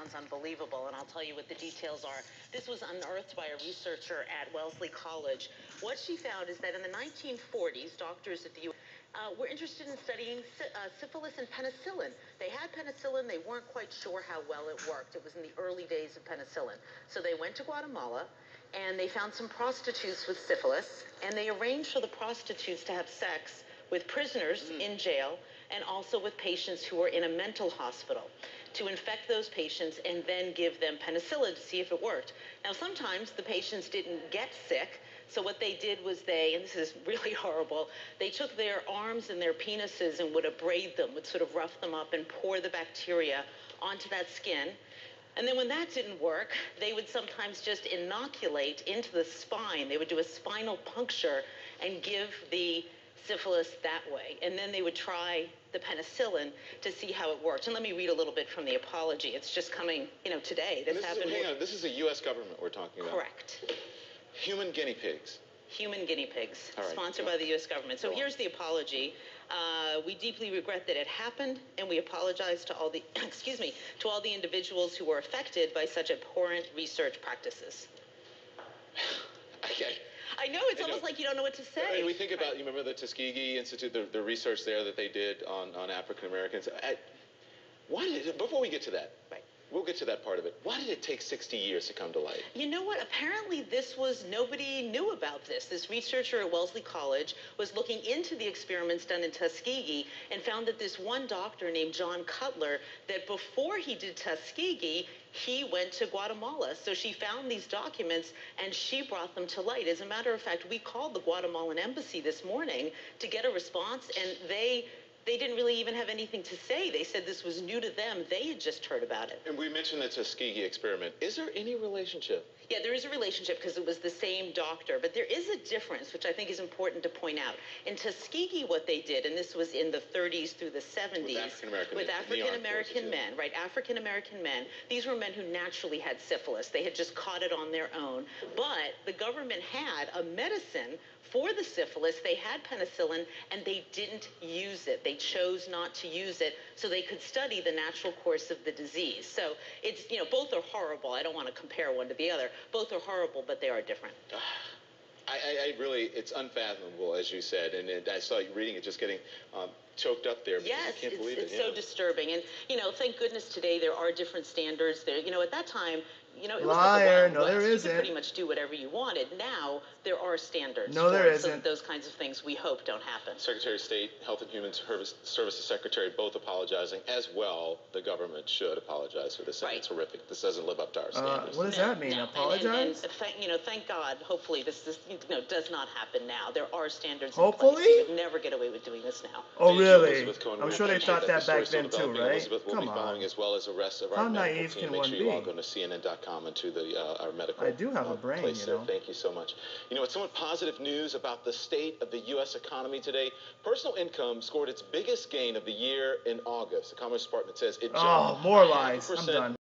sounds unbelievable, and I'll tell you what the details are. This was unearthed by a researcher at Wellesley College. What she found is that in the 1940s, doctors at the U.S. Were interested in studying syphilis and penicillin. They had penicillin. They weren't quite sure how well it worked. It was in the early days of penicillin. So they went to Guatemala, and they found some prostitutes with syphilis, and they arranged for the prostitutes to have sex with prisoners in jail and also with patients who were in a mental hospital to infect those patients and then give them penicillin to see if it worked. Now, sometimes the patients didn't get sick, so what they did was and this is really horrible, they took their arms and their penises and would abrade them, would sort of rough them up and pour the bacteria onto that skin. And then when that didn't work, they would sometimes just inoculate into the spine. They would do a spinal puncture and give the syphilis that way. And then they would try the penicillin to see how it worked. And let me read a little bit from the apology. It's just coming, today. Hang on, this is the U.S. government we're talking about. Correct. Human guinea pigs. Human guinea pigs, right. Sponsored by the U.S. government. So here's the apology. We deeply regret that it happened, and we apologize to all the, to all the individuals who were affected by such abhorrent research practices. Okay. I know, it's almost like you don't know what to say. And we think about, you remember the Tuskegee Institute, the research there that they did on African Americans. Before we get to that, we'll get to that part of it. Why did it take 60 years to come to light? You know what? Apparently nobody knew about this. This researcher at Wellesley College was looking into the experiments done in Tuskegee and found that this one doctor named John Cutler, that before he did Tuskegee, he went to Guatemala. So she found these documents and she brought them to light. As a matter of fact, we called the Guatemalan embassy this morning to get a response, and they didn't really even have anything to say. They said this was new to them. They had just heard about it. And we mentioned the Tuskegee experiment. Is there any relationship? Yeah, there is a relationship because it was the same doctor. But there is a difference, which I think is important to point out. In Tuskegee, what they did, and this was in the 30s through the 70s. With African-American men, right? African-American men. These were men who naturally had syphilis. They had just caught it on their own. But the government had a medicine for the syphilis. They had penicillin, and they didn't use it. They chose not to use it so they could study the natural course of the disease. So it's, both are horrible. I don't want to compare one to the other. Both are horrible, but they are different. I really, it's unfathomable, as you said, and I saw you reading it, just getting choked up there. Yes, I can't believe it's so disturbing. And, thank goodness today there are different standards there. At that time, it was Liar, like the no, Wild there West. isn't. You could pretty much do whatever you wanted. Now, there are standards. No, there So isn't. those kinds of things we hope don't happen. Secretary of State, Health and Human Services Secretary, both apologizing, as well the government should apologize for this. Right. It's horrific. This doesn't live up to our standards. What does that mean? No. Apologize? And thank God, hopefully this does not happen now. There are standards Hopefully? in place. You would never get away with doing this now. Oh, really? Cohen, I'm sure they thought that back then too, right? Elizabeth will Come be following, on. as well as the rest of How our medical naive team. can Make one sure you all be? go to CNN.com and to our medical I do have a brain, place there. Thank you so much. It's somewhat positive news about the state of the U.S. economy today. Personal income scored its biggest gain of the year in August. The Commerce Department says it jumped Oh, more lies. I'm 90%. done.